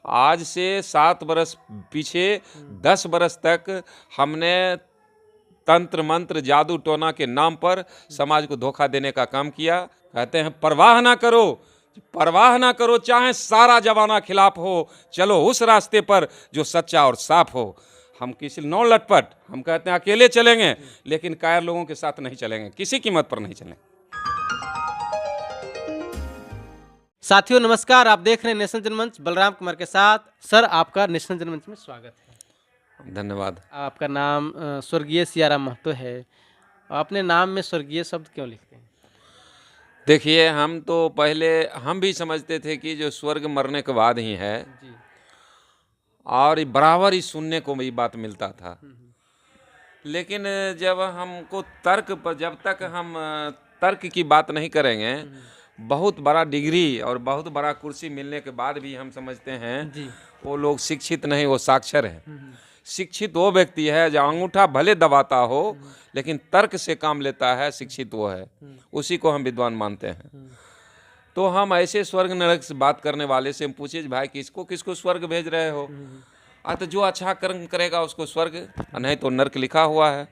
आज से 7 बरस पीछे 10 बरस तक हमने तंत्र मंत्र जादू टोना के नाम पर समाज को धोखा देने का काम किया। कहते हैं परवाह ना करो, परवाह ना करो, चाहे सारा जमाना खिलाफ हो, चलो उस रास्ते पर जो सच्चा और साफ हो। हम किसी नौ लटपट, हम कहते हैं अकेले चलेंगे, लेकिन कायर लोगों के साथ नहीं चलेंगे, किसी कीमत पर नहीं चलेंगे। साथियों नमस्कार, आप देख रहे हैं नेशनल जनमंच, बलराम कुमार के साथ। सर आपका नेशनल जनमंच में स्वागत है। धन्यवाद। आपका नाम स्वर्गीय सियाराम महतो है, अपने नाम में स्वर्गीय शब्द क्यों लिखते हैं? देखिए, हम तो पहले हम भी समझते थे कि जो स्वर्ग मरने के बाद ही है जी। और बराबर ही सुनने को ये बात मिलता था। लेकिन जब हमको तर्क पर, जब तक हम तर्क की बात नहीं करेंगे, बहुत बड़ा डिग्री और बहुत बड़ा कुर्सी मिलने के बाद भी हम समझते हैं जी। वो लोग शिक्षित नहीं, वो साक्षर है। शिक्षित वो व्यक्ति है जो अंगूठा भले दबाता हो लेकिन तर्क से काम लेता है, शिक्षित वो है, उसी को हम विद्वान मानते हैं। तो हम ऐसे स्वर्ग नरक से बात करने वाले से हम पूछे भाई किसको किसको स्वर्ग भेज रहे हो? तो जो अच्छा कर्म करेगा उसको स्वर्ग, नहीं तो नरक लिखा हुआ है।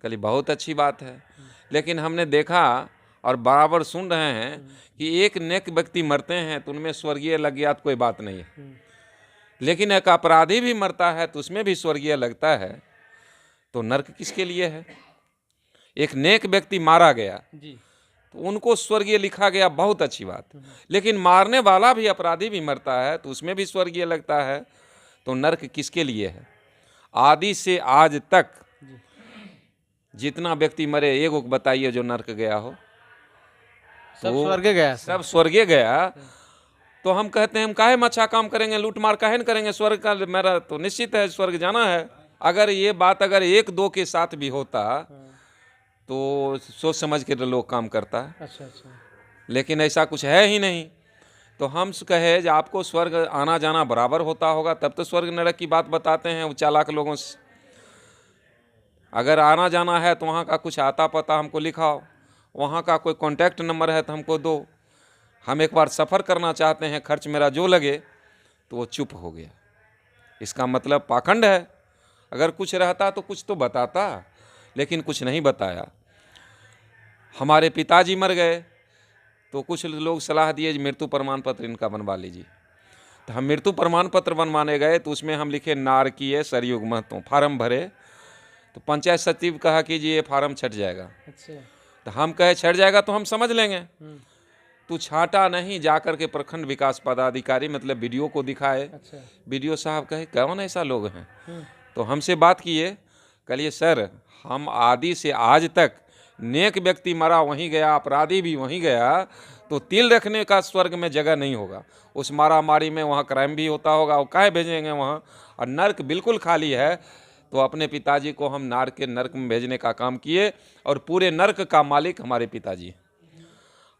कली बहुत अच्छी बात है, लेकिन हमने देखा और बराबर सुन रहे हैं कि एक नेक व्यक्ति मरते हैं तो उनमें स्वर्गीय लग गया तो कोई बात नहीं है, लेकिन एक अपराधी भी मरता है तो उसमें भी स्वर्गीय लगता है, तो नरक किसके लिए है? एक नेक व्यक्ति मारा गया जी। तो उनको स्वर्गीय लिखा गया, बहुत अच्छी बात। लेकिन मारने वाला भी, अपराधी भी मरता है तो उसमें भी स्वर्गीय लगता है, तो नरक किसके लिए है? आदि से आज तक जितना व्यक्ति मरे, एगो बताइए जो नरक गया हो? सब स्वर्ग गया, सब स्वर्गीय गया। तो हम कहते हैं हम काहे में अच्छा काम करेंगे, लूट मार काहे न करेंगे, स्वर्ग का मेरा तो निश्चित है स्वर्ग जाना है। अगर ये बात अगर एक दो के साथ भी होता तो सोच समझ के लोग काम करता है। अच्छा अच्छा। लेकिन ऐसा कुछ है ही नहीं। तो हम कहे जो आपको स्वर्ग आना जाना बराबर होता होगा तब तो स्वर्ग नरक की बात बताते हैं वो चालाक लोगों से। अगर आना जाना है तो वहाँ का कुछ आता पता हमको लिखाओ, वहाँ का कोई कॉन्टैक्ट नंबर है तो हमको दो, हम एक बार सफ़र करना चाहते हैं, खर्च मेरा जो लगे। तो वो चुप हो गया, इसका मतलब पाखंड है। अगर कुछ रहता तो कुछ तो बताता, लेकिन कुछ नहीं बताया। हमारे पिताजी मर गए तो कुछ लोग सलाह दिए मृत्यु प्रमाण पत्र इनका बनवा लीजिए। तो हम मृत्यु प्रमाण पत्र बनवाने गए तो उसमें हम लिखे नारकीय सरयुग महतो, फार्म भरे। तो पंचायत सचिव कहा कि जी ये फार्म छट जाएगा। अच्छा। तो हम कहे छट जाएगा तो हम समझ लेंगे। तू छाटा नहीं, जाकर के प्रखंड विकास पदाधिकारी मतलब बीडीओ को दिखाए। अच्छा। बीडीओ साहब कहे कौन ऐसा लोग हैं? तो हमसे बात किए, कहिए सर हम आदि से आज तक नेक व्यक्ति मरा वहीं गया, अपराधी भी वहीं गया, तो तिल रखने का स्वर्ग में जगह नहीं होगा। उस मारा मारी में वहाँ क्राइम भी होता होगा, वो काहे भेजेंगे वहाँ? और नर्क बिल्कुल खाली है। तो अपने पिताजी को हम नर्क में भेजने का काम किए और पूरे नर्क का मालिक हमारे पिताजी हैं।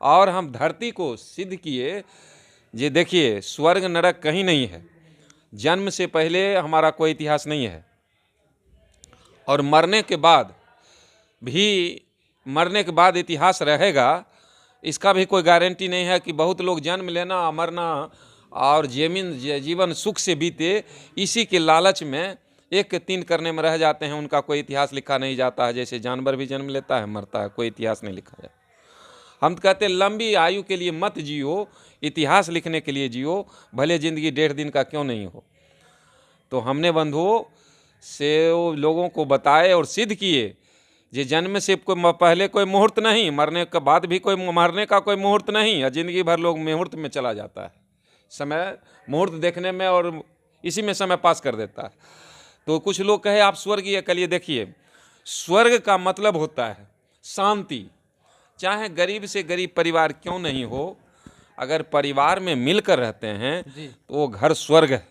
और हम धरती को सिद्ध किए, ये देखिए स्वर्ग नरक कहीं नहीं है, जन्म से पहले हमारा कोई इतिहास नहीं है और मरने के बाद इतिहास रहेगा, इसका भी कोई गारंटी नहीं है। कि बहुत लोग जन्म लेना, मरना और जीवन सुख से बीते, इसी के लालच में एक तीन करने में रह जाते हैं, उनका कोई इतिहास लिखा नहीं जाता है। जैसे जानवर भी जन्म लेता है मरता है, कोई इतिहास नहीं लिखा जाता। हम कहते हैं लंबी आयु के लिए मत जियो, इतिहास लिखने के लिए जियो, भले जिंदगी 1.5 दिन का क्यों नहीं हो। तो हमने बंधुओं से लोगों को बताए और सिद्ध किए, जे जन्म से कोई पहले कोई मुहूर्त नहीं, मरने के बाद भी कोई मरने का कोई मुहूर्त नहीं, और जिंदगी भर लोग मुहूर्त में चला जाता है, समय मुहूर्त देखने में और इसी में समय पास कर देता है। तो कुछ लोग कहे आप स्वर्गीय, कलिए देखिए स्वर्ग का मतलब होता है शांति। चाहे गरीब से गरीब परिवार क्यों नहीं हो, अगर परिवार में मिलकर रहते हैं तो वो घर स्वर्ग है।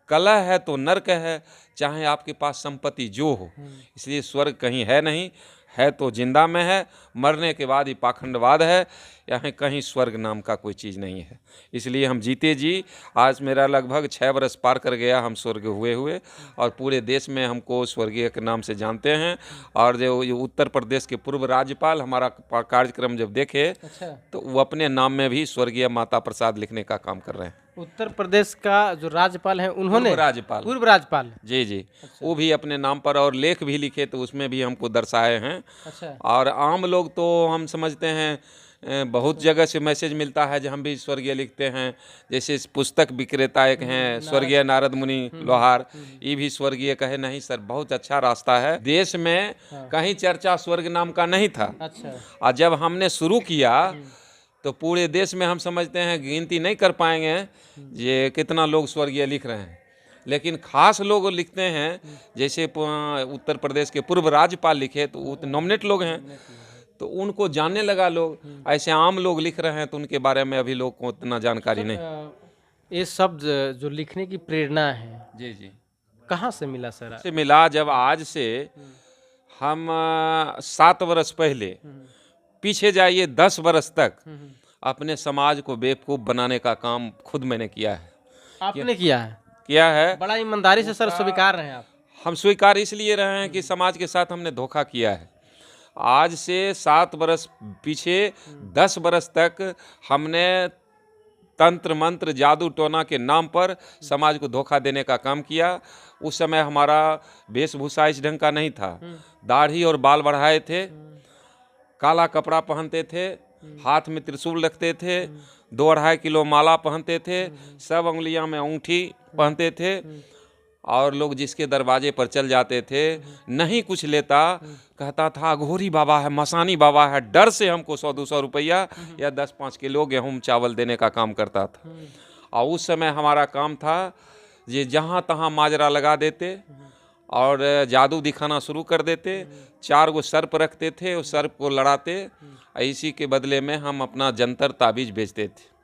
कलह है तो नरक है, चाहे आपके पास संपत्ति जो हो। इसलिए स्वर्ग कहीं है नहीं, है तो जिंदा में है, मरने के बाद ही पाखंडवाद है। यहाँ कहीं स्वर्ग नाम का कोई चीज़ नहीं है। इसलिए हम जीते जी, आज मेरा लगभग 6 बरस पार कर गया हम स्वर्ग हुए हुए, और पूरे देश में हमको स्वर्गीय के नाम से जानते हैं। और जो ये उत्तर प्रदेश के पूर्व राज्यपाल हमारा कार्यक्रम जब देखे अच्छा, तो वो अपने नाम में भी स्वर्गीय माता प्रसाद लिखने का काम कर रहे हैं। उत्तर प्रदेश का जो राज्यपाल है उन्होंने, पूर्व राज्यपाल जी जी, वो भी अपने नाम पर और लेख भी लिखे, तो उसमें भी हमको दर्शाए हैं। अच्छा, और आम लोग तो हम समझते हैं बहुत जगह से मैसेज मिलता है जो हम भी स्वर्गीय लिखते हैं। जैसे इस पुस्तक विक्रेता एक हैं स्वर्गीय नारद मुनि लोहार, ये भी स्वर्गीय कहे। नहीं सर, बहुत अच्छा रास्ता है। देश में कहीं चर्चा स्वर्ग नाम का नहीं था। अच्छा, और जब हमने शुरू किया तो पूरे देश में हम समझते हैं गिनती नहीं कर पाएंगे ये कितना लोग स्वर्गीय लिख रहे हैं, लेकिन खास लोग लिखते हैं। जैसे उत्तर प्रदेश के पूर्व राज्यपाल लिखे तो वो तो नॉमिनेट लोग हैं, तो उनको जानने लगा लोग। ऐसे आम लोग लिख रहे हैं तो उनके बारे में अभी लोग को उतना जानकारी नहीं। ये शब्द जो लिखने की प्रेरणा है, जी जी, कहाँ से मिला सर? से मिला जब आज से हम 7 वर्ष पहले, पीछे जाइए 10 वर्ष तक, अपने समाज को बेवकूफ़ बनाने का काम खुद मैंने किया है। आपने किया है बड़ा ईमानदारी से सर स्वीकार रहे हैं आप। हम स्वीकार इसलिए रहे हैं कि समाज के साथ हमने धोखा किया है। आज से 7 वर्ष पीछे 10 वर्ष तक हमने तंत्र मंत्र जादू टोना के नाम पर समाज को धोखा देने का काम किया। उस समय हमारा वेशभूषा इस ढंग का नहीं था। दाढ़ी और बाल बढ़ाए थे, काला कपड़ा पहनते थे, हाथ में त्रिशूल रखते थे, 2-2.5 किलो माला पहनते थे, सब उंगलियां में अंगूठी पहनते थे। और लोग जिसके दरवाजे पर चल जाते थे, नहीं कुछ लेता, कहता था अघोरी बाबा है, मसानी बाबा है। डर से हमको 100-200 रुपया या 10-5 किलो गेहूँ चावल देने का काम करता था। और उस समय हमारा काम था ये जहाँ तहाँ माजरा लगा देते और जादू दिखाना शुरू कर देते। 4 गो सर्प रखते थे, उस सर्प को लड़ाते। इसी के बदले में हम अपना जंतर ताबीज बेचते थे।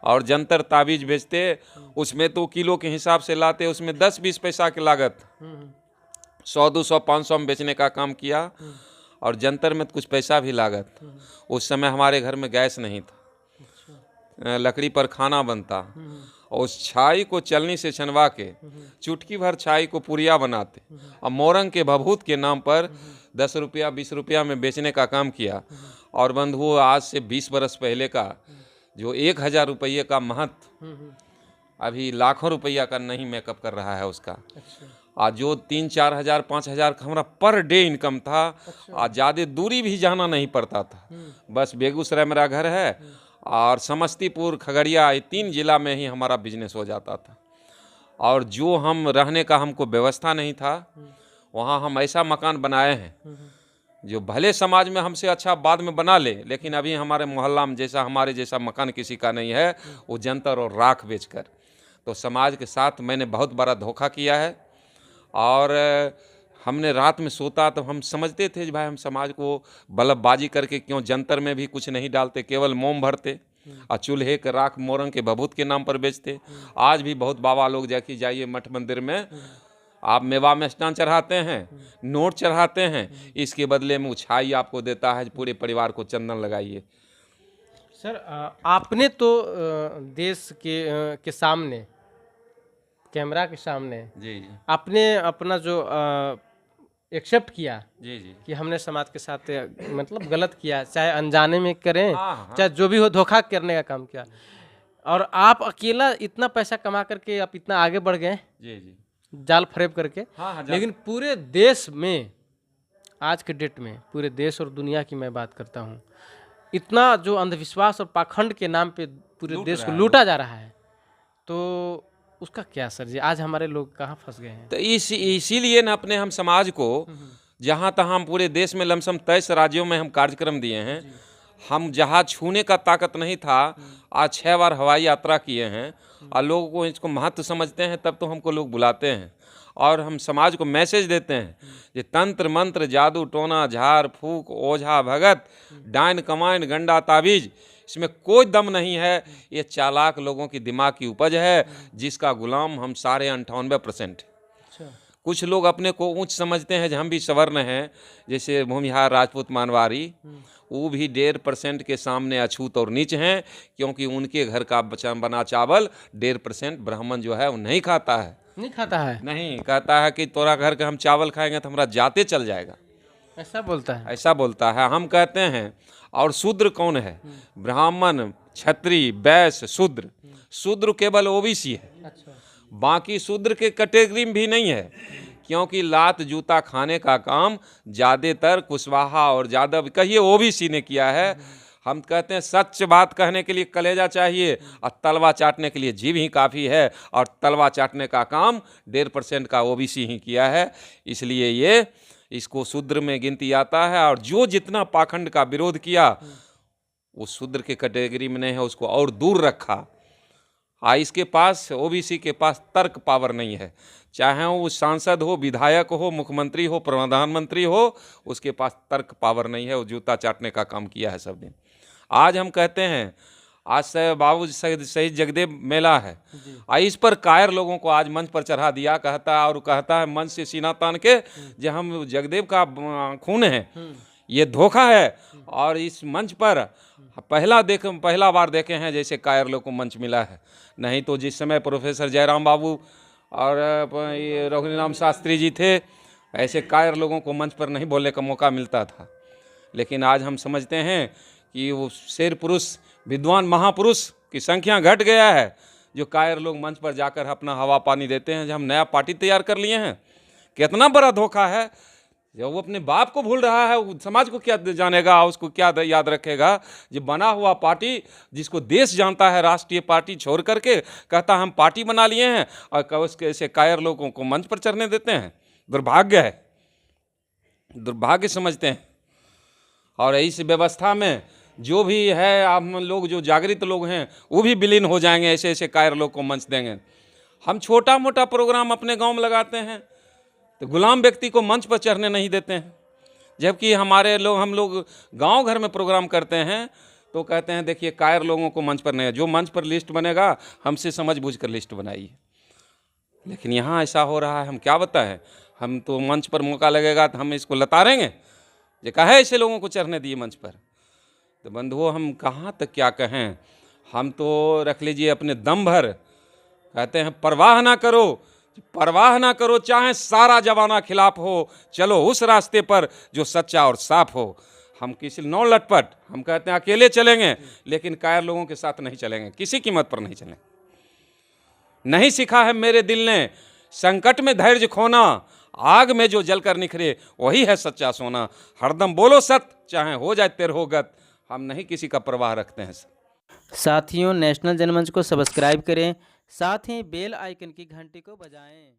और जंतर ताबीज बेचते, उसमें तो किलो के हिसाब से लाते, उसमें 10-20 पैसा की लागत, 100-200-500 में बेचने का काम किया। और जंतर में तो कुछ पैसा भी लागत। उस समय हमारे घर में गैस नहीं था, लकड़ी पर खाना बनता। और उस छाई को चलनी से छनवा के चुटकी भर छाई को पुरिया बनाते और मोरंग के भभूत के नाम पर 10 रुपया 20 रुपया में बेचने का काम किया। और बंधुओं, आज से 20 बरस पहले का जो 1000 रुपये का महत्व अभी लाखों रुपया का नहीं मेकअप कर रहा है उसका। आज जो 3-4 हज़ार 5 हज़ार का हमारा पर डे इनकम था। आज ज़्यादा दूरी भी जाना नहीं पड़ता था। बस बेगूसराय मेरा घर है और समस्तीपुर, खगड़िया, ये 3 जिला में ही हमारा बिजनेस हो जाता था। और जो हम रहने का हमको व्यवस्था नहीं था, वहाँ हम ऐसा मकान बनाए हैं जो भले समाज में हमसे अच्छा बाद में बना ले, लेकिन अभी हमारे मोहल्ला में जैसा हमारे जैसा मकान किसी का नहीं है, वो जंतर और राख बेचकर। तो समाज के साथ मैंने बहुत बड़ा धोखा किया है। और हमने रात में सोता तो हम समझते थे भाई हम समाज को बल्लबबाजी करके क्यों, जंतर में भी कुछ नहीं डालते, केवल मोम भरते और चूल्हे के राख मोरंग के भभूत के नाम पर बेचते। आज भी बहुत बाबा लोग जाइए मठ मंदिर में, आप मेवा मिष्ठान चढ़ाते हैं, नोट चढ़ाते हैं, इसके बदले में उछाई आपको देता है पूरे परिवार को चंदन लगाइए। सर आपने तो देश के सामने, कैमरा के सामने जी आपने अपना जो एक्सेप्ट किया जी जी कि हमने समाज के साथ मतलब गलत किया, चाहे अनजाने में करें, हाँ। चाहे जो भी हो, धोखा करने का काम किया। और आप अकेला इतना पैसा कमा करके आप इतना आगे बढ़ गए जी जी, जाल फरेब करके। हाँ, लेकिन पूरे देश में, आज के डेट में पूरे देश और दुनिया की मैं बात करता हूँ, इतना जो अंधविश्वास और पाखंड के नाम पे पूरे देश को लूटा जा रहा है, तो उसका क्या सर जी? आज हमारे लोग कहाँ फंस गए हैं? तो इसीलिए ना अपने हम समाज को जहाँ तहाँ हम पूरे देश में लमसम 23 राज्यों में हम कार्यक्रम दिए हैं। हम जहाँ छूने का ताकत नहीं था, आज 6 बार हवाई यात्रा किए हैं। और लोगों को इसको महत्व समझते हैं, तब तो हमको लोग बुलाते हैं। और हम समाज को मैसेज देते हैं कि तंत्र मंत्र जादू टोना झाड़ फूक ओझा भगत डाइन कमाइन गंडा ताबीज, इसमें कोई दम नहीं है। ये चालाक लोगों की दिमाग की उपज है, जिसका गुलाम हम सारे 98%। कुछ लोग अपने को ऊंच समझते हैं, जो हम भी सवर्ण हैं, जैसे भूमिहार, राजपूत, मानवारी, वो भी 1.5% के सामने अछूत और नीच हैं, क्योंकि उनके घर का बना चावल 1.5% ब्राह्मण जो है वो नहीं खाता है। नहीं खाता है, नहीं, कहता है कि तोरा घर का हम चावल खाएंगे तो हमारा जाते चल जाएगा, ऐसा बोलता है। ऐसा बोलता है। हम कहते हैं, और शूद्र कौन है? ब्राह्मण, क्षत्रिय, वैश्य, शूद्र। शूद्र केवल ओबीसी है, अच्छा, बाकी शूद्र के कैटेगरी में भी नहीं है, क्योंकि लात जूता खाने का काम ज़्यादातर कुशवाहा और यादव, कहिए ओबीसी ने किया है। हम कहते हैं सच बात कहने के लिए कलेजा चाहिए और तलवा चाटने के लिए जीभ ही काफ़ी है, और तलवा चाटने का काम 1.5% का ओबीसी ही किया है। इसलिए ये इसको शूद्र में गिनती आता है, और जो जितना पाखंड का विरोध किया वो शूद्र के कैटेगरी में नहीं है, उसको और दूर रखा। इसके पास, ओबीसी के पास तर्क पावर नहीं है, चाहे वो सांसद हो, विधायक हो, मुख्यमंत्री हो, प्रधानमंत्री हो, उसके पास तर्क पावर नहीं है। वो जूता चाटने का काम किया है सब दिन। आज हम कहते हैं, आज से बाबू शहीद जगदेव मेला है, इस पर कायर लोगों को आज मंच पर चढ़ा दिया, कहता है मंच से सीना तान के, जो हम जगदेव का खून है, ये धोखा है। और इस मंच पर पहला बार देखे हैं जैसे कायर लोग को मंच मिला है। नहीं तो जिस समय प्रोफेसर जयराम बाबू और ये रघुनाथ शास्त्री जी थे, ऐसे कायर लोगों को मंच पर नहीं बोलने का मौका मिलता था। लेकिन आज हम समझते हैं कि वो शेर पुरुष, विद्वान महापुरुष की संख्या घट गया है, जो कायर लोग मंच पर जाकर अपना हवा पानी देते हैं। जब हम नया पार्टी तैयार कर लिए हैं, कितना बड़ा धोखा है। जब वो अपने बाप को भूल रहा है, वो समाज को क्या जानेगा, उसको क्या याद रखेगा। जो बना हुआ पार्टी, जिसको देश जानता है, राष्ट्रीय पार्टी छोड़ करके कहता हम पार्टी बना लिए हैं, और उसके ऐसे कायर लोगों को मंच पर चढ़ने देते हैं। दुर्भाग्य है, दुर्भाग्य समझते हैं। और इस व्यवस्था में जो भी है, हम लोग जो जागृत लोग हैं वो भी विलीन हो जाएंगे, ऐसे ऐसे कायर लोग को मंच देंगे। हम छोटा मोटा प्रोग्राम अपने गांव में लगाते हैं तो गुलाम व्यक्ति को मंच पर चढ़ने नहीं देते हैं, जबकि हम लोग गांव घर में प्रोग्राम करते हैं तो कहते हैं देखिए कायर लोगों को मंच पर नहीं है। जो मंच पर लिस्ट बनेगा हमसे समझ बूझ कर लिस्ट बनाइए। लेकिन यहाँ ऐसा हो रहा है, हम क्या बताएं। हम तो मंच पर मौका लगेगा तो हम इसको लतारेंगे, ये कहे ऐसे लोगों को चढ़ने दिए मंच पर। तो बंधुओं, हम कहाँ तक क्या कहें। हम तो रख लीजिए अपने दम भर कहते हैं, परवाह ना करो, चाहे सारा जमाना खिलाफ हो, चलो उस रास्ते पर जो सच्चा और साफ हो। हम किसी नौ लटपट, हम कहते हैं अकेले चलेंगे, लेकिन कायर लोगों के साथ नहीं चलेंगे, किसी कीमत पर नहीं चलेंगे। नहीं सिखा है मेरे दिल ने संकट में धैर्य खोना, आग में जो जलकर निखरे वही है सच्चा सोना। हरदम बोलो सत्य, चाहे हो जाए तिरहोगत, हम नहीं किसी का परवाह रखते हैं। साथियों, नेशनल जनमंच को सब्सक्राइब करें, साथ ही बेल आइकन की घंटी को बजाएं।